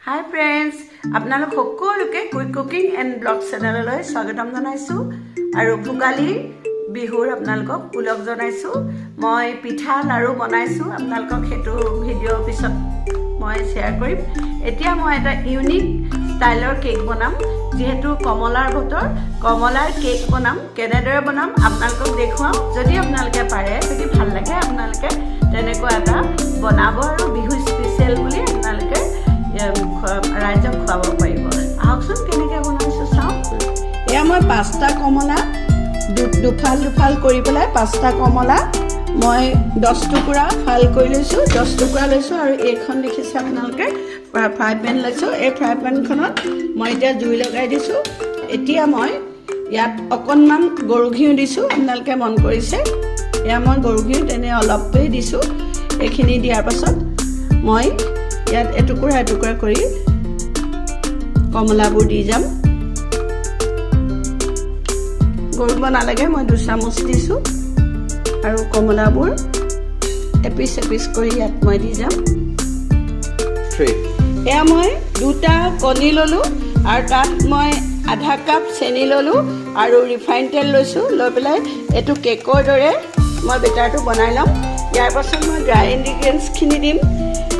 Hi friends, আপোনালোক সকলোকে quick cooking and blog চেনেললৈ স্বাগতম জনাইছোঁ আৰু ভোগালী বিহুৰ আপোনালোকক ওলগ জনাইছোঁ। মই পিঠা লাৰু বনাইছোঁ, আপোনালোকক সেইটো ভিডিঅ' পিছত মই শ্বেয়াৰ কৰিম। এতিয়া মই এটা ইউনিক ষ্টাইলৰ কেক বনাম, যেহেতু কমলাৰ বতৰ, কমলাৰ কেক বনাম। কেনেদৰে বনাম আপোনালোকক দেখুৱাওঁ। যদি আপোনালোকে পাৰে, যদি ভাল লাগে আপোনালোকে তেনেকুৱা এটা বনাব আৰু বিহু স্পেচিয়েল বুলি আপোনালোকে ৰাইজক খুৱাব পাৰিব। আহকচোন কেনেকৈ বনাইছোঁ চাওঁ। এয়া মই 5টা কমলা দুফাল কৰি পেলাই 5টা কমলা মই 10 টুকুৰা ফাল কৰি লৈছোঁ, 10 টুকুৰা লৈছোঁ। আৰু এইখন দেখিছে আপোনালোকে ফ্ৰাই পেন লৈছোঁ। এই ফ্ৰাই পেনখনত মই এতিয়া জুই লগাই দিছোঁ। এতিয়া মই ইয়াত অকণমান গৰু ঘিউ দিছোঁ, আপোনালোকে মন কৰিছে। এয়া মই গৰু ঘিউ তেনে অলপেই দিছোঁ। এইখিনি দিয়াৰ পাছত মই ইয়াত এটুকুৰা কৰি কমলাবোৰ দি যাম। গৰিব নালাগে, মই 2 চামুচ দিছোঁ আৰু কমলাবোৰ এপিচ কৰি ইয়াত মই দি যাম। এয়া মই 2টা কণী ল'লোঁ আৰু তাত মই আধা কাপ চেনি ল'লোঁ আৰু ৰিফাইন তেল লৈছোঁ। লৈ পেলাই এইটো কেকৰ দৰে মই বেটাৰটো বনাই ল'ম। ইয়াৰ পাছত মই ড্ৰাই ইনগ্ৰিডিয়েণ্টছখিনি দিম।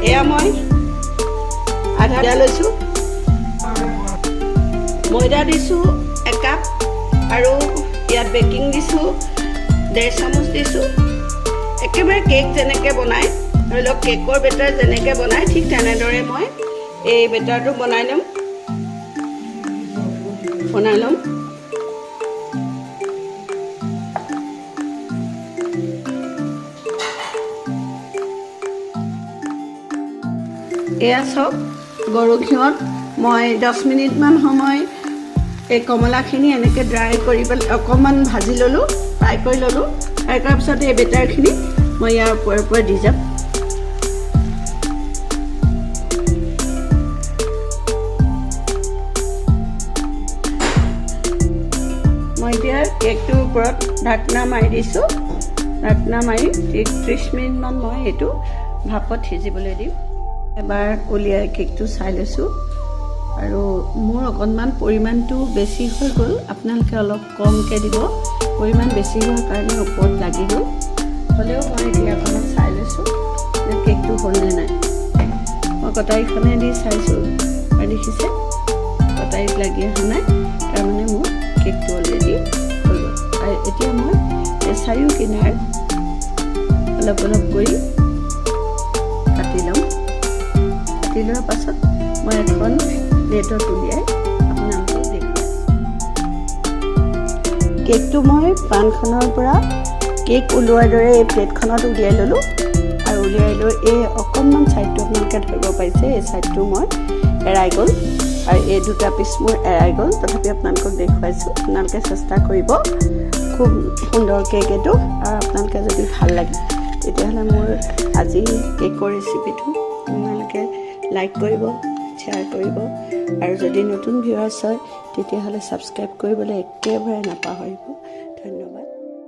এয়া মই আধা লৈছোঁ, ময়দা দিছোঁ 1 কাপ আৰু ইয়াত বেকিং দিছোঁ 1.5 চামুচ দিছোঁ। একেবাৰে কেক যেনেকৈ বনায়, ধৰি লওক কেকৰ বেটাৰ যেনেকৈ বনায় ঠিক তেনেদৰে মই এই বেটাৰটো বনাই ল'ম। এয়া চাওক, গৰু ঘিউত মই 10 মিনিটমান সময় এই কমলাখিনি এনেকৈ ড্ৰাই কৰি পেলাই অকণমান ভাজি ল'লোঁ, ফ্ৰাই কৰি ল'লোঁ। ফ্ৰাই কৰাৰ পিছত এই বেটাৰখিনি মই ইয়াৰ ওপৰে দি যাম। মই এতিয়া কেকটোৰ ওপৰত ঢাকনা মাৰি দিছোঁ। ঢাকনা মাৰি 30 মিনিটমান মই এইটো ভাপত সিজিবলৈ দিম। এবাৰ উলিয়াই কেকটো চাই লৈছোঁ আৰু মোৰ অকণমান পৰিমাণটো বেছি হৈ গ'ল, আপোনালোকে অলপ কমকৈ দিব। পৰিমাণ বেছি হোৱাৰ কাৰণে ওপৰত লাগি গ'ল। হ'লেও মই এতিয়া অকণমান চাই লৈছোঁ যে কেকটো হ'লনে নাই। মই কটাৰীখনে দি চাইছোঁ আৰু দেখিছে কটাৰীত লাগি অহা নাই, তাৰমানে মোৰ কেকটো অলৰেডি হৈ গ'ল। আৰু এতিয়া মই চাৰিও কিনাৰ অলপ কৰি কাটি ল'ম। কাটি লোৱাৰ পাছত মই এখন প্লেটত উলিয়াই আপোনালোকক দেখুৱাইছোঁ। কেকটো মই পানখনৰ পৰা কেক ওলোৱাৰ দৰে এই প্লেটখনত উলিয়াই ল'লোঁ আৰু উলিয়াই লৈ এই অকণমান ছাইডটো আপোনালোকে ধৰিব পাৰিছে, এই ছাইডটো মই এৰাই গ'ল আৰু এই 2টা পিচ মোৰ এৰাই গ'ল। তথাপি আপোনালোকক দেখুৱাইছোঁ, আপোনালোকে চেষ্টা কৰিব। খুব সুন্দৰ কেক এইটো। আৰু আপোনালোকে যদি ভাল লাগে তেতিয়াহ'লে মোৰ আজি কেকৰ ৰেচিপিটো আপোনালোকে লাইক কৰিব, শ্বেয়াৰ কৰিব আৰু যদি নতুন ভিউৱাৰ্ছ হয় তেতিয়াহ'লে ছাবস্ক্ৰাইব কৰিবলৈ একেবাৰে নাপাহৰিব।